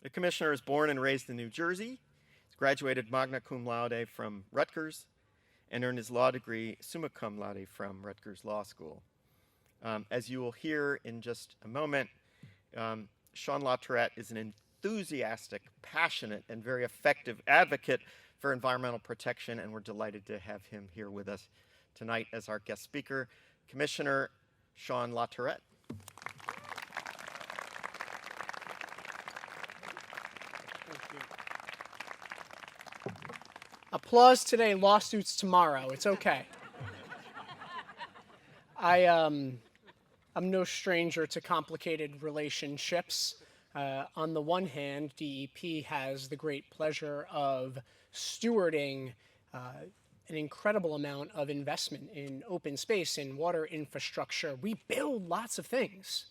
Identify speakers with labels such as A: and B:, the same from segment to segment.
A: The Commissioner is born and raised in New Jersey. He's graduated magna cum laude from Rutgers and earned his law degree summa cum laude from Rutgers Law School. As you will hear in just a moment, Shawn LaTourette is an enthusiastic, passionate, and very effective advocate for environmental protection, and we're delighted to have him here with us tonight as our guest speaker, Commissioner Shawn LaTourette.
B: Applause today, lawsuits tomorrow. It's okay. I'm no stranger to complicated relationships. On the one hand, DEP has the great pleasure of stewarding an incredible amount of investment in open space, in water infrastructure. We build lots of things.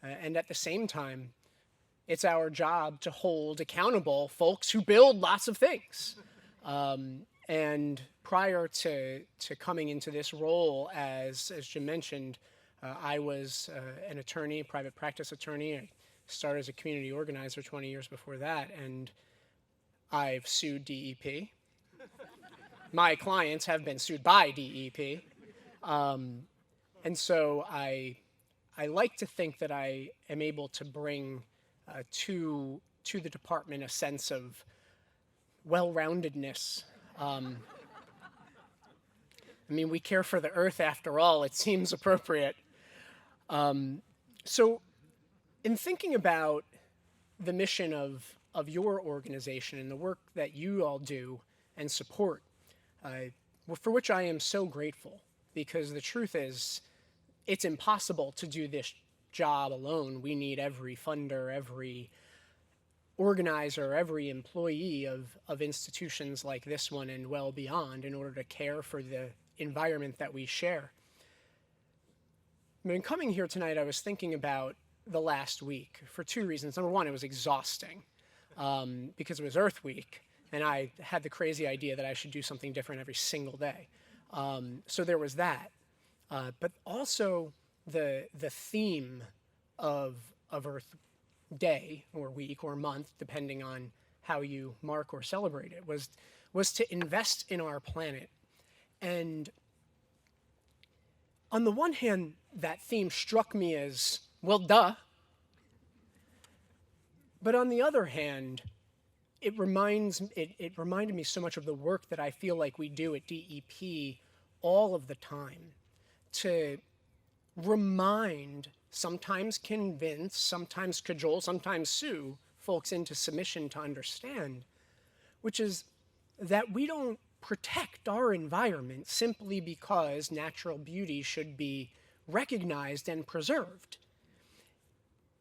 B: And at the same time, it's our job to hold accountable folks who build lots of things. And prior to coming into this role, as Jim mentioned, I was an attorney, private practice attorney. I started as a community organizer 20 years before that, and I've sued DEP. My clients have been sued by DEP. And so I like to think that I am able to bring to the department a sense of well-roundedness. I mean, we care for the earth after all. It seems appropriate. So in thinking about the mission of your organization and the work that you all do and support, for which I am so grateful, because the truth is, it's impossible to do this job alone. We need every funder, every organizer, every employee of institutions like this one and well beyond in order to care for the environment that we share. I mean, coming here tonight, I was thinking about the last week for two reasons. Number one, it was exhausting because it was Earth Week, and I had the crazy idea that I should do something different every single day. So there was that. But also the theme of Earth Day or week or month, depending on how you mark or celebrate it, was to invest in our planet. And on the one hand, that theme struck me as, well, duh. But on the other hand, it reminded me so much of the work that I feel like we do at DEP all of the time, to remind, sometimes convince, sometimes cajole, sometimes sue folks into submission to understand, which is that we don't protect our environment simply because natural beauty should be recognized and preserved.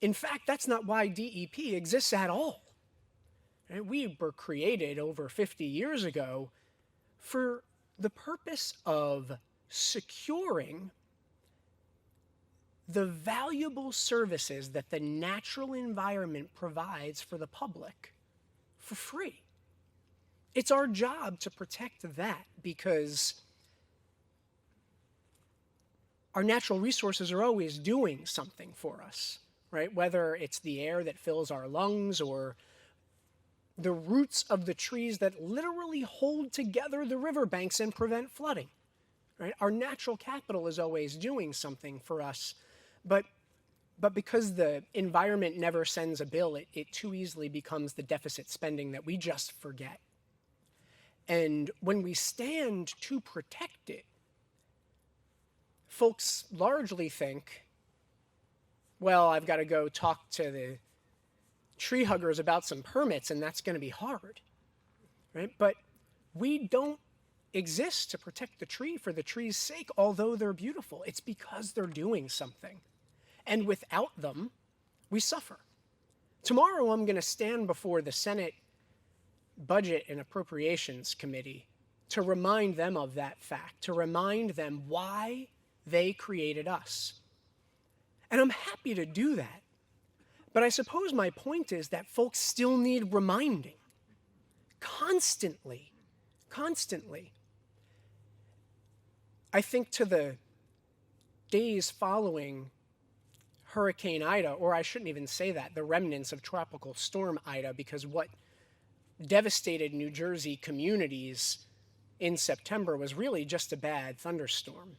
B: In fact, that's not why DEP exists at all. Right? We were created over 50 years ago for the purpose of securing the valuable services that the natural environment provides for the public for free. It's our job to protect that because our natural resources are always doing something for us, right? Whether it's the air that fills our lungs or the roots of the trees that literally hold together the riverbanks and prevent flooding, right? Our natural capital is always doing something for us, but because the environment never sends a bill, it too easily becomes the deficit spending that we just forget. And when we stand to protect it, folks largely think, well, I've got to go talk to the tree huggers about some permits, and that's going to be hard, right? But we don't exist to protect the tree for the tree's sake, although they're beautiful. It's because they're doing something. And without them, we suffer. Tomorrow, I'm going to stand before the Senate Budget and Appropriations Committee to remind them of that fact, to remind them why they created us. And I'm happy to do that. But I suppose my point is that folks still need reminding constantly. I think to the days following Hurricane Ida, or I shouldn't even say that, the remnants of Tropical Storm Ida, because what devastated New Jersey communities in September was really just a bad thunderstorm.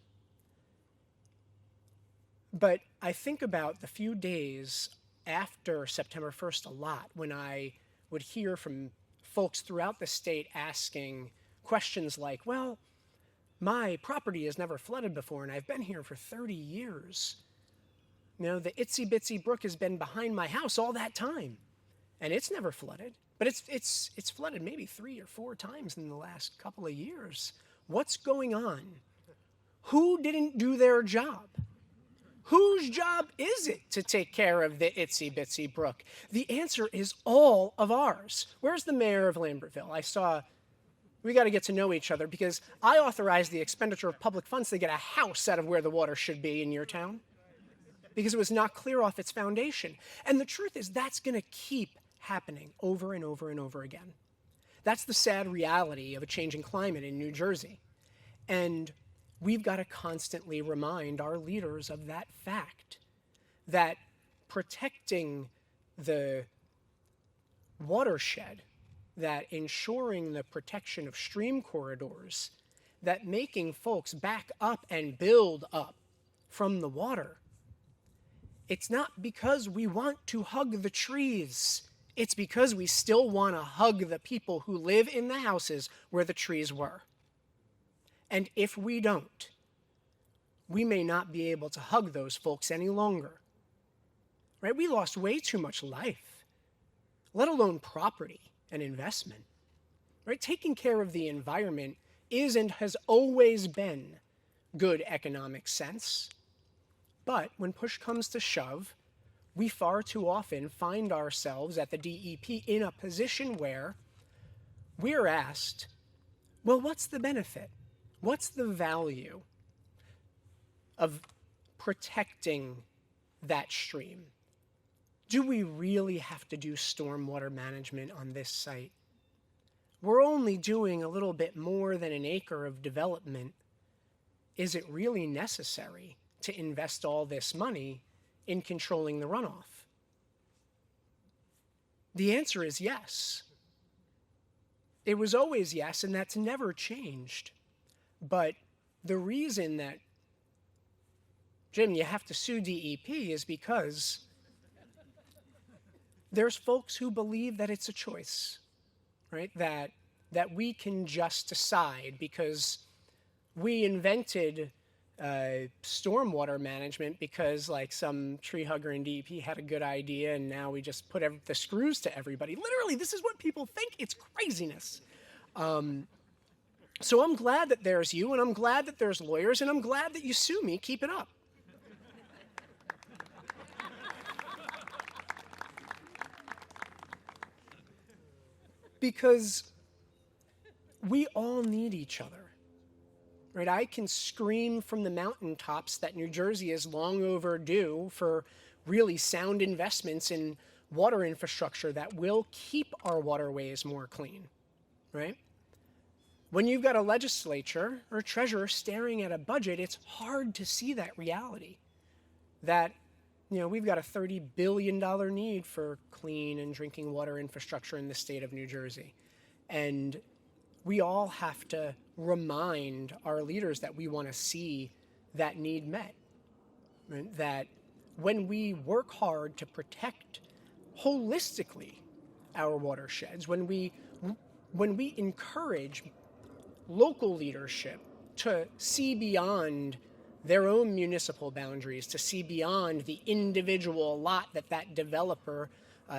B: But I think about the few days after September 1st a lot, when I would hear from folks throughout the state asking questions like, well, my property has never flooded before and I've been here for 30 years. You know, the itsy bitsy brook has been behind my house all that time and it's never flooded. But it's flooded maybe 3 or 4 times in the last couple of years. What's going on? Who didn't do their job? Whose job is it to take care of the itsy bitsy brook? The answer is all of ours. Where's the mayor of Lambertville? We got to get to know each other because I authorized the expenditure of public funds to get a house out of where the water should be in your town because it was not clear off its foundation. And the truth is that's going to keep happening over and over and over again. That's the sad reality of a changing climate in New Jersey. And we've got to constantly remind our leaders of that fact, that protecting the watershed, that ensuring the protection of stream corridors, that making folks back up and build up from the water, it's not because we want to hug the trees. It's because we still want to hug the people who live in the houses where the trees were. And if we don't, we may not be able to hug those folks any longer. Right? We lost way too much life, let alone property and investment. Right? Taking care of the environment is and has always been good economic sense. But when push comes to shove, we far too often find ourselves at the DEP in a position where we're asked, well, what's the benefit? What's the value of protecting that stream? Do we really have to do stormwater management on this site? We're only doing a little bit more than an acre of development. Is it really necessary to invest all this money in controlling the runoff? The answer is yes. It was always yes, and that's never changed. But the reason that, Jim, you have to sue DEP is because there's folks who believe that it's a choice, right? That we can just decide because we invented stormwater management because like some tree hugger in DEP had a good idea and now we just put the screws to everybody. Literally, this is what people think. It's craziness. So I'm glad that there's you and I'm glad that there's lawyers and I'm glad that you sue me. Keep it up. Because we all need each other. Right? I can scream from the mountaintops that New Jersey is long overdue for really sound investments in water infrastructure that will keep our waterways more clean, right? When you've got a legislature or a treasurer staring at a budget, it's hard to see that reality. That, we've got a $30 billion need for clean and drinking water infrastructure in the state of New Jersey. And we all have to remind our leaders that we want to see that need met. Right? That when we work hard to protect holistically our watersheds, when we encourage local leadership to see beyond their own municipal boundaries, to see beyond the individual lot that developer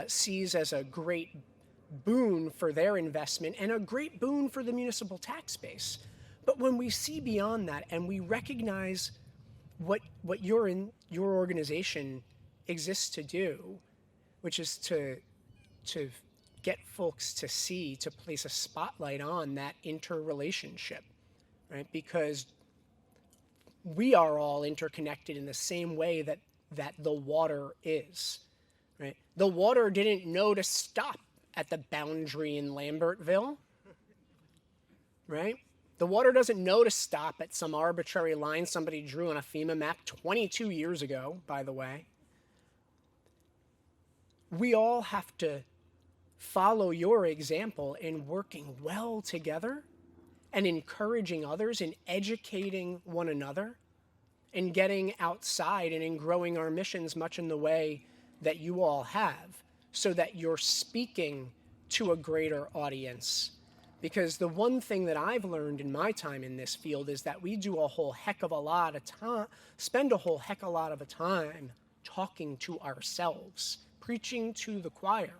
B: sees as a great boon for their investment and a great boon for the municipal tax base. But when we see beyond that and we recognize what your organization exists to do, which is to get folks to see, to place a spotlight on that interrelationship, right? Because we are all interconnected in the same way that the water is, right? The water didn't know to stop at the boundary in Lambertville, right? The water doesn't know to stop at some arbitrary line somebody drew on a FEMA map 22 years ago, by the way. we all have to follow your example in working well together and encouraging others and educating one another and getting outside and in growing our missions much in the way that you all have, so that you're speaking to a greater audience. Because the one thing that I've learned in my time in this field is that we do a whole heck of a lot of time, spend a whole heck of a lot of time talking to ourselves, preaching to the choir,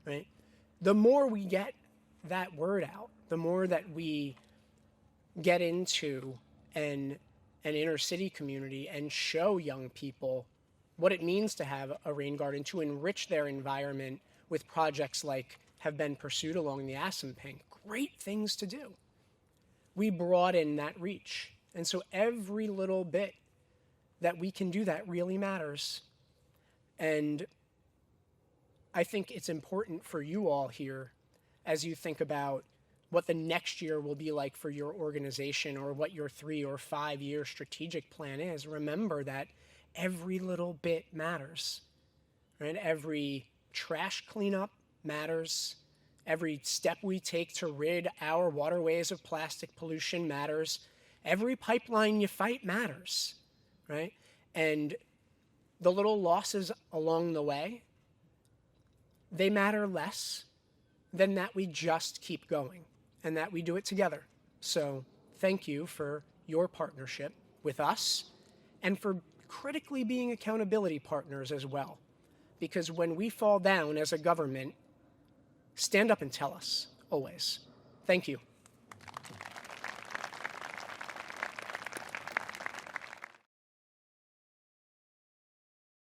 B: right? The more we get that word out, the more that we get into an inner city community and show young people what it means to have a rain garden, to enrich their environment with projects like have been pursued along the Assunpink. Great things to do. We broaden that reach. And so every little bit that we can do that really matters. And I think it's important for you all here, as you think about what the next year will be like for your organization or what your 3 or 5 year strategic plan is. Remember that every little bit matters, right? Every trash cleanup matters. Every step we take to rid our waterways of plastic pollution matters. Every pipeline you fight matters, right? And the little losses along the way, they matter less than that we just keep going and that we do it together. So thank you for your partnership with us and for critically being accountability partners as well. Because when we fall down as a government, stand up and tell us, always. Thank you.